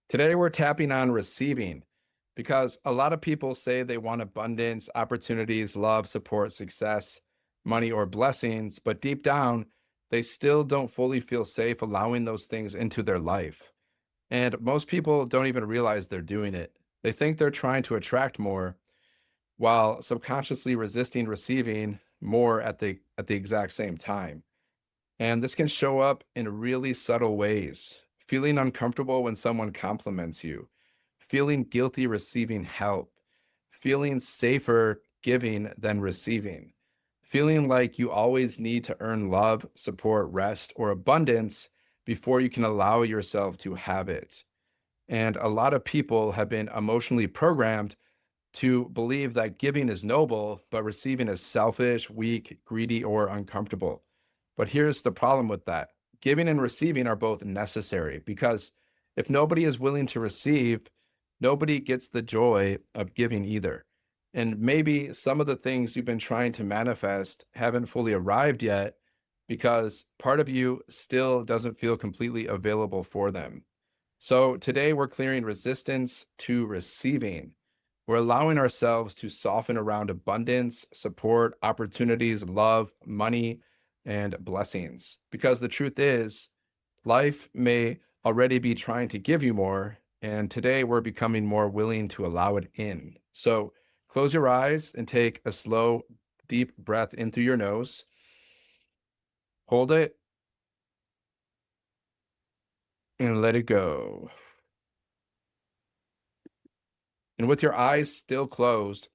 Today, we're tapping on receiving because a lot of people say they want abundance, opportunities, love, support, success, money, or blessings, but deep down, they still don't fully feel safe allowing those things into their life. And most people don't even realize they're doing it. They think they're trying to attract more while subconsciously resisting receiving more at the exact same time. And this can show up in really subtle ways. Feeling uncomfortable when someone compliments you, feeling guilty receiving help, feeling safer giving than receiving, feeling like you always need to earn love, support, rest, or abundance before you can allow yourself to have it. And a lot of people have been emotionally programmed to believe that giving is noble, but receiving is selfish, weak, greedy, or uncomfortable. But here's the problem with that: giving and receiving are both necessary because if nobody is willing to receive, nobody gets the joy of giving either. And maybe some of the things you've been trying to manifest haven't fully arrived yet because part of you still doesn't feel completely available for them. So today we're clearing resistance to receiving. We're allowing ourselves to soften around abundance, support, opportunities, love, money, and blessings. Because the truth is, life may already be trying to give you more, and today we're becoming more willing to allow it in. So close your eyes and take a slow, deep breath in through your nose. Hold it and let it go. And with your eyes still closed,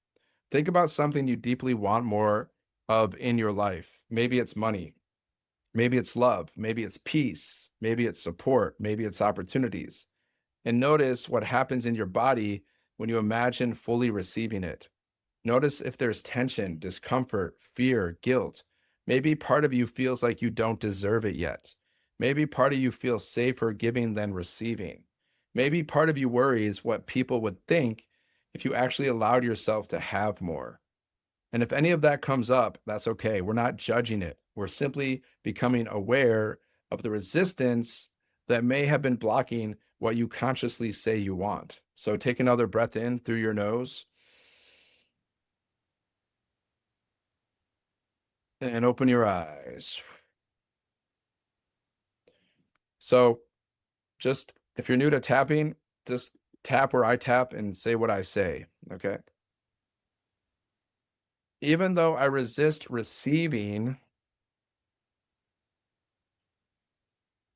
think about something you deeply want more of in your life. Maybe it's money. Maybe it's love. Maybe it's peace. Maybe it's support. Maybe it's opportunities. And notice what happens in your body when you imagine fully receiving it. Notice if there's tension, discomfort, fear, guilt. Maybe part of you feels like you don't deserve it yet. Maybe part of you feels safer giving than receiving. Maybe part of you worries what people would think if you actually allowed yourself to have more. And if any of that comes up, that's okay. We're not judging it. We're simply becoming aware of the resistance that may have been blocking what you consciously say you want. So take another breath in through your nose and open your eyes. So just if you're new to tapping, just tap where I tap and say what I say. Okay. Even though I resist receiving,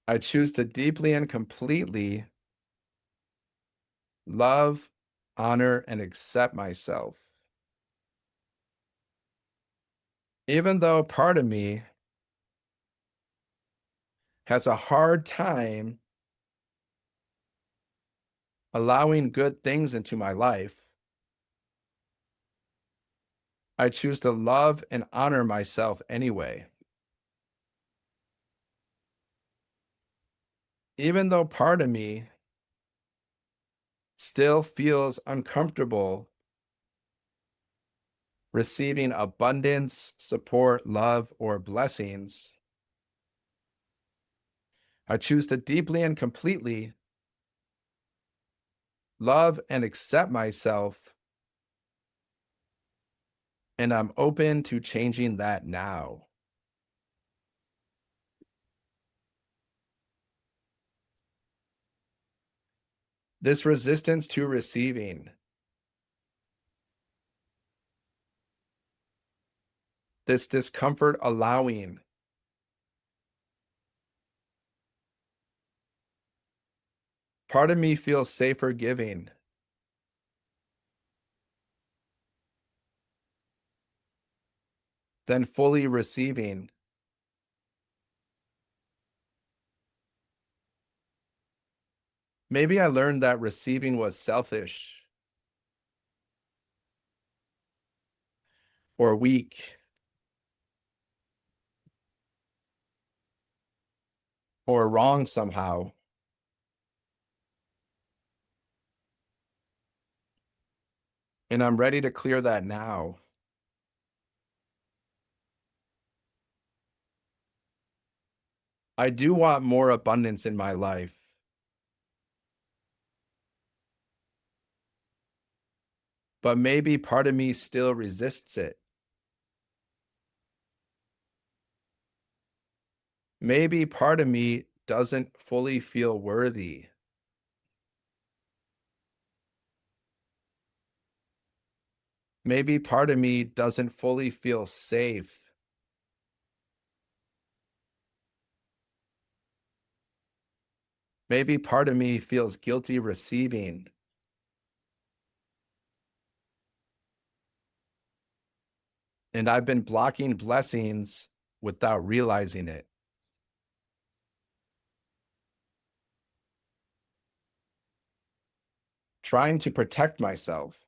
I choose to deeply and completely love, honor, and accept myself. Even though part of me has a hard time allowing good things into my life, I choose to love and honor myself anyway. Even though part of me still feels uncomfortable receiving abundance, support, love, or blessings, I choose to deeply and completely love and accept myself, and I'm open to changing that now. This resistance to receiving, this discomfort allowing, part of me feels safer giving than fully receiving. Maybe I learned that receiving was selfish or weak or wrong somehow. And I'm ready to clear that now. I do want more abundance in my life. but maybe part of me still resists it. Maybe part of me doesn't fully feel worthy. Maybe part of me doesn't fully feel safe. Maybe part of me feels guilty receiving. And I've been blocking blessings without realizing it, trying to protect myself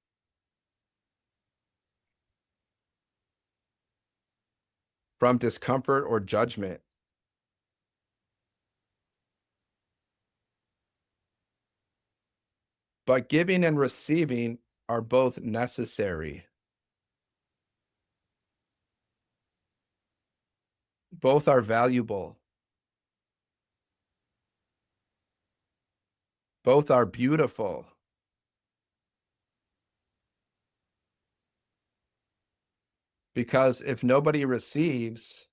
from discomfort or judgment. But giving and receiving are both necessary. Both are valuable. Both are beautiful. Because if nobody receives,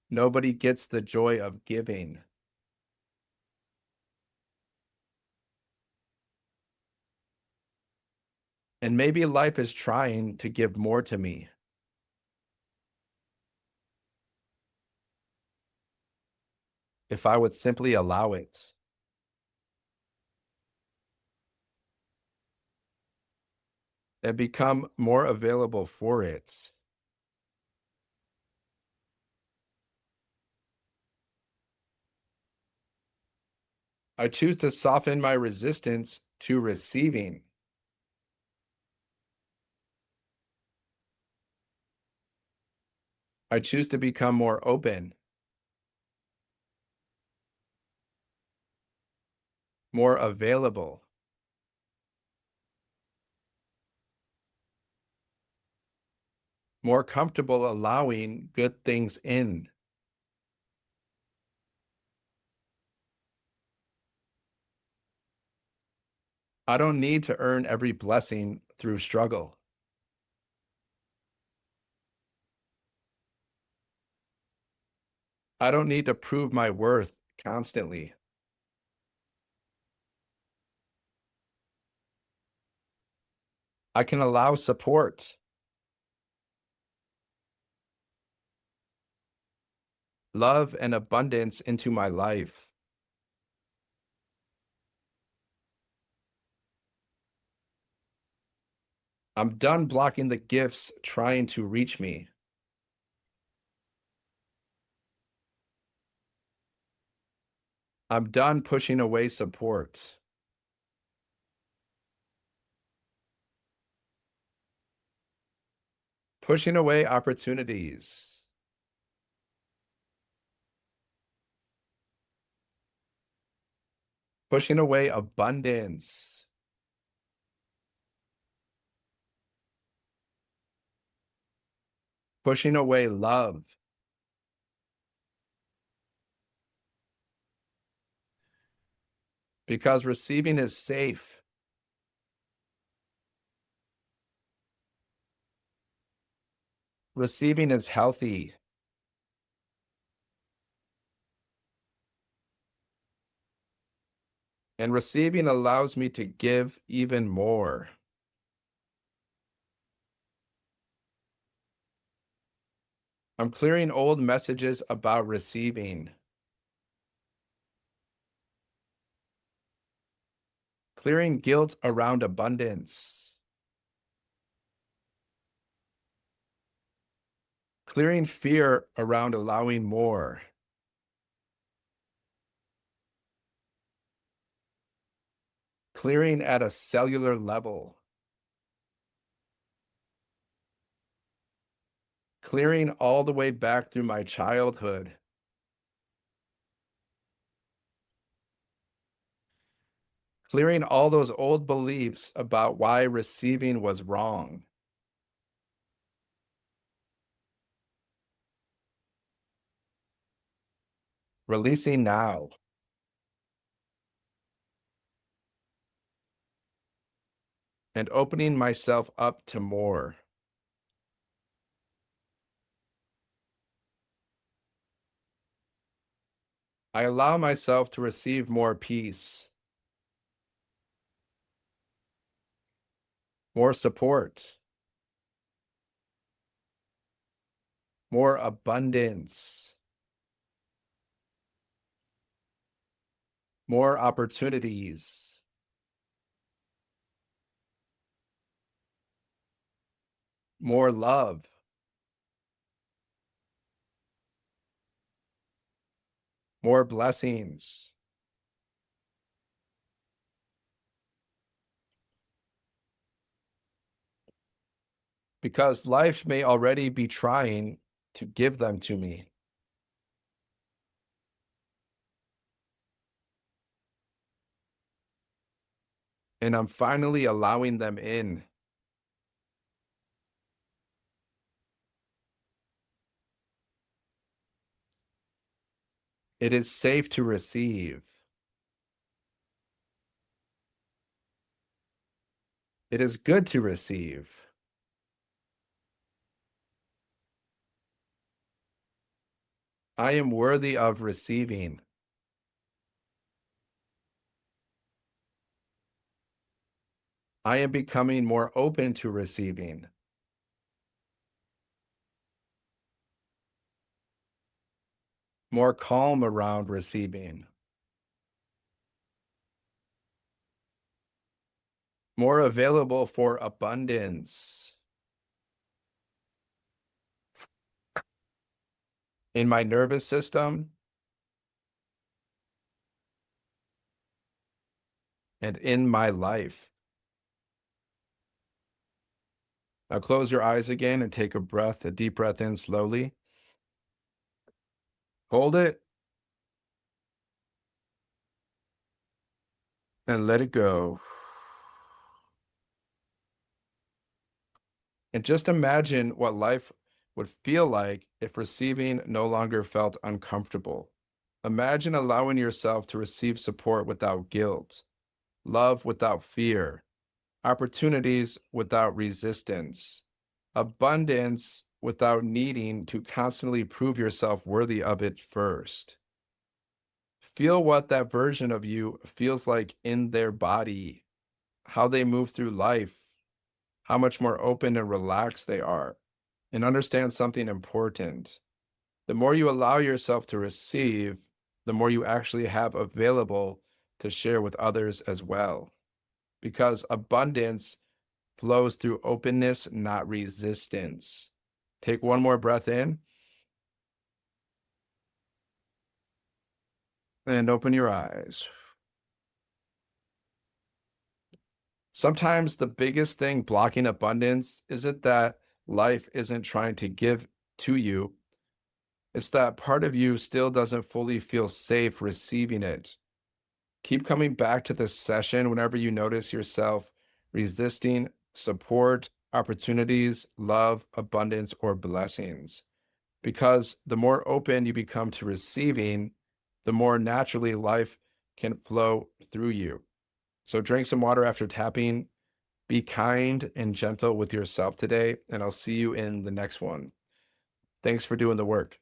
nobody gets the joy of giving. And maybe life is trying to give more to me if I would simply allow it and become more available for it. I choose to soften my resistance to receiving. I choose to become more open, more available, more comfortable allowing good things in. I don't need to earn every blessing through struggle. I don't need to prove my worth constantly. I can allow support, love, and abundance into my life. I'm done blocking the gifts trying to reach me. I'm done pushing away support, pushing away opportunities, pushing away abundance, pushing away love, because receiving is safe, receiving is healthy, and receiving allows me to give even more. I'm clearing old messages about receiving, clearing guilt around abundance, clearing fear around allowing more, clearing at a cellular level, clearing all the way back through my childhood, clearing all those old beliefs about why receiving was wrong, releasing now, and opening myself up to more. I allow myself to receive more peace, more support, more abundance, more opportunities, more love, more blessings. Because life may already be trying to give them to me, and I'm finally allowing them in. It is safe to receive. It is good to receive. I am worthy of receiving. I am becoming more open to receiving, more calm around receiving, more available for abundance in my nervous system and in my life. Now close your eyes again and take a deep breath in slowly. Hold it and let it go. And just imagine what life would feel like if receiving no longer felt uncomfortable. Imagine allowing yourself to receive support without guilt, love without fear, opportunities without resistance, abundance without needing to constantly prove yourself worthy of it first. Feel what that version of you feels like in their body, how they move through life, how much more open and relaxed they are, and understand something important. The more you allow yourself to receive, the more you actually have available to share with others as well. Because abundance flows through openness, not resistance. Take one more breath in and open your eyes. Sometimes the biggest thing blocking abundance isn't that life isn't trying to give to you, it's that part of you still doesn't fully feel safe receiving it. Keep coming back to this session whenever you notice yourself resisting support, opportunities, love, abundance, or blessings. Because the more open you become to receiving, the more naturally life can flow through you. So drink some water after tapping. Be kind and gentle with yourself today, and I'll see you in the next one. Thanks for doing the work.